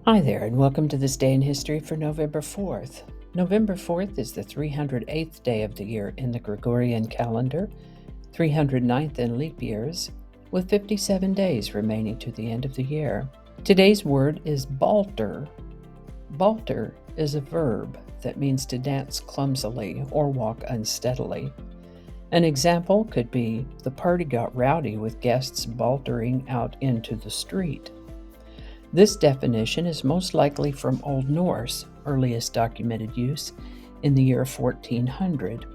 Hi there, and welcome to this day in history for November 4th. November 4th is the 308th day of the year in the Gregorian calendar, 309th in leap years, with 57 days remaining to the end of the year. Today's word is balter. Balter is a verb that means to dance clumsily or walk unsteadily. An example could be, the party got rowdy with guests baltering out into the street. This definition is most likely from Old Norse, earliest documented use in the year 1400.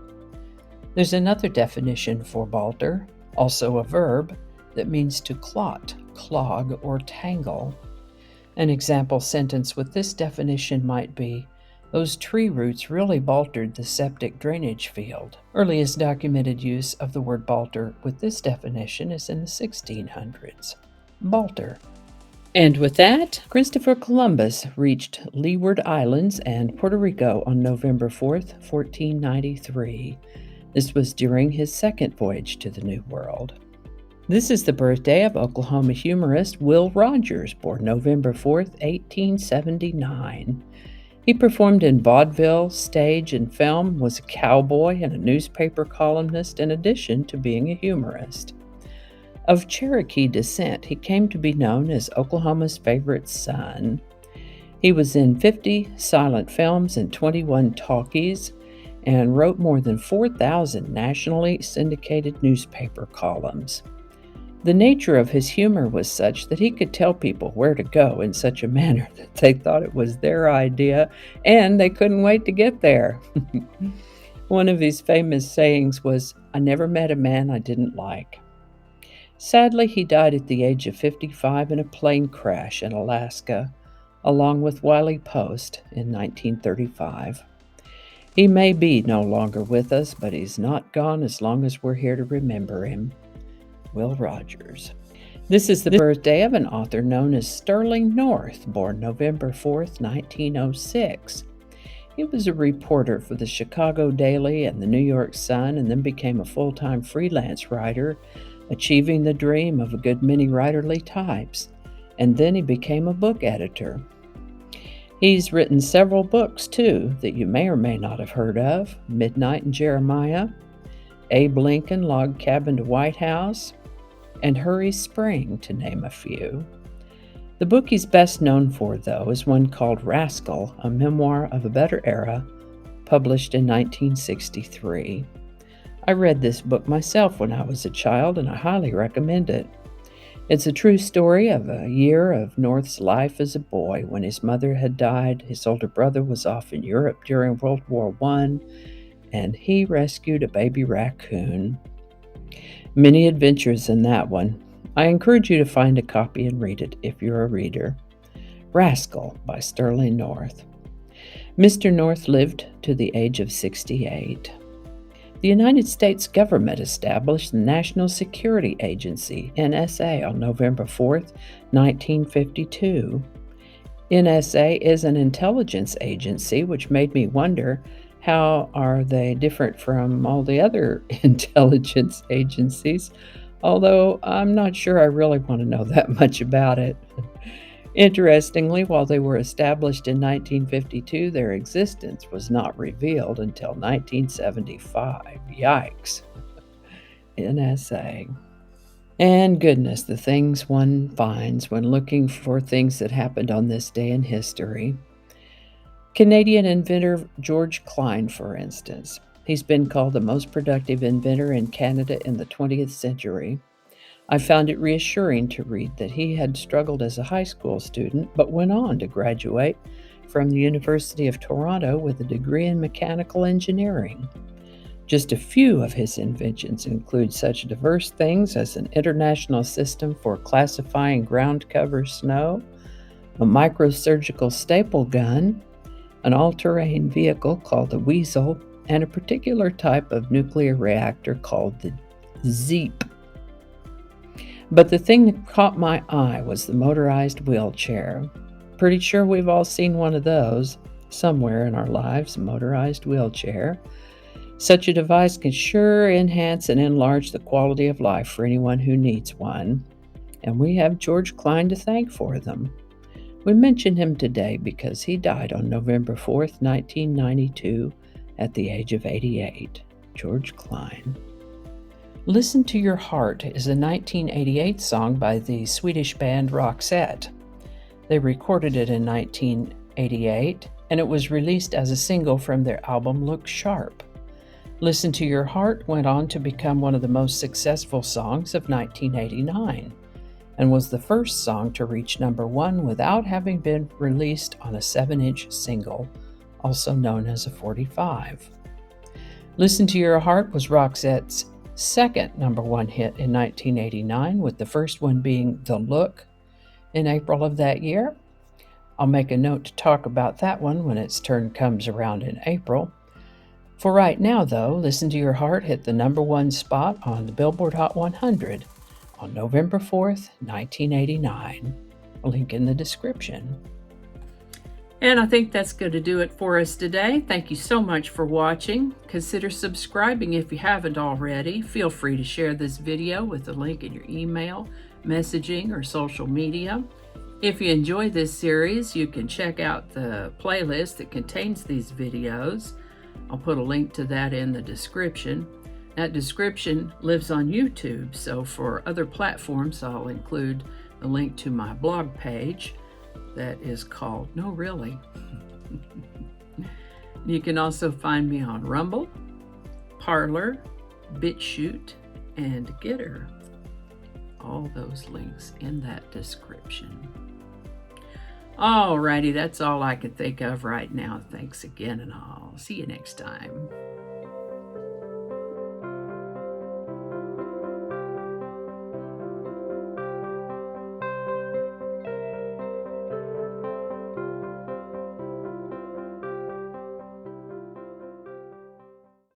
There's another definition for balter, also a verb, that means to clot, clog, or tangle. An example sentence with this definition might be, those tree roots really baltered the septic drainage field. Earliest documented use of the word balter with this definition is in the 1600s. Balter. And with that, Christopher Columbus reached Leeward Islands and Puerto Rico on November 4th, 1493. This was during his second voyage to the New World. This is the birthday of Oklahoma humorist Will Rogers, born November 4th, 1879. He performed in vaudeville, stage, and film, was a cowboy and a newspaper columnist in addition to being a humorist. Of Cherokee descent, he came to be known as Oklahoma's favorite son. He was in 50 silent films and 21 talkies, and wrote more than 4,000 nationally syndicated newspaper columns. The nature of his humor was such that he could tell people where to go in such a manner that they thought it was their idea, and they couldn't wait to get there. One of his famous sayings was, "I never met a man I didn't like." Sadly, he died at the age of 55 in a plane crash in Alaska, along with Wiley Post in 1935. He may be no longer with us, but he's not gone as long as we're here to remember him. Will Rogers. This is the birthday of an author known as Sterling North, born November 4th, 1906. He was a reporter for the Chicago Daily and the New York Sun, and then became a full-time freelance writer, achieving the dream of a good many writerly types, and then he became a book editor. He's written several books, too, that you may or may not have heard of: Midnight in Jeremiah, Abe Lincoln, Log Cabin to White House, and Hurry Spring, to name a few. The book he's best known for, though, is one called Rascal, a memoir of a better era, published in 1963. I read this book myself when I was a child, and I highly recommend it. It's a true story of a year of North's life as a boy. When his mother had died, his older brother was off in Europe during World War I, and he rescued a baby raccoon. Many adventures in that one. I encourage you to find a copy and read it if you're a reader. Rascal by Sterling North. Mr. North lived to the age of 68. The United States government established the National Security Agency, NSA, on November 4th, 1952. NSA is an intelligence agency, which made me wonder, how are they different from all the other intelligence agencies? Although I'm not sure I really want to know that much about it. Interestingly, while they were established in 1952, their existence was not revealed until 1975. Yikes. NSA. And goodness, the things one finds when looking for things that happened on this day in history. Canadian inventor George Klein, for instance. He's been called the most productive inventor in Canada in the 20th century. I found it reassuring to read that he had struggled as a high school student, but went on to graduate from the University of Toronto with a degree in mechanical engineering. Just a few of his inventions include such diverse things as an international system for classifying ground cover snow, a microsurgical staple gun, an all-terrain vehicle called the Weasel, and a particular type of nuclear reactor called the Zeep. But the thing that caught my eye was the motorized wheelchair. Pretty sure we've all seen one of those somewhere in our lives, a motorized wheelchair. Such a device can sure enhance and enlarge the quality of life for anyone who needs one. And we have George Klein to thank for them. We mention him today because he died on November 4th, 1992, at the age of 88. George Klein. Listen to Your Heart is a 1988 song by the Swedish band Roxette. They recorded it in 1988, and it was released as a single from their album Look Sharp. Listen to Your Heart went on to become one of the most successful songs of 1989 and was the first song to reach number 1 without having been released on a 7-inch single, also known as a 45. Listen to Your Heart was Roxette's second number 1 hit in 1989, with the first one being The Look in April of that year. I'll make a note to talk about that one when its turn comes around in April. For right now, though, Listen to Your Heart hit the number 1 spot on the Billboard Hot 100 on November 4th, 1989. A link in the description. And I think that's going to do it for us today. Thank you so much for watching. Consider subscribing if you haven't already. Feel free to share this video with the link in your email, messaging, or social media. If you enjoy this series, you can check out the playlist that contains these videos. I'll put a link to that in the description. That description lives on YouTube, so for other platforms, I'll include the link to my blog page that is called No Really. You can also find me on Rumble, Parler, BitChute, and Getter. All those links in that description. Alrighty, that's all I can think of right now. Thanks again, and I'll see you next time.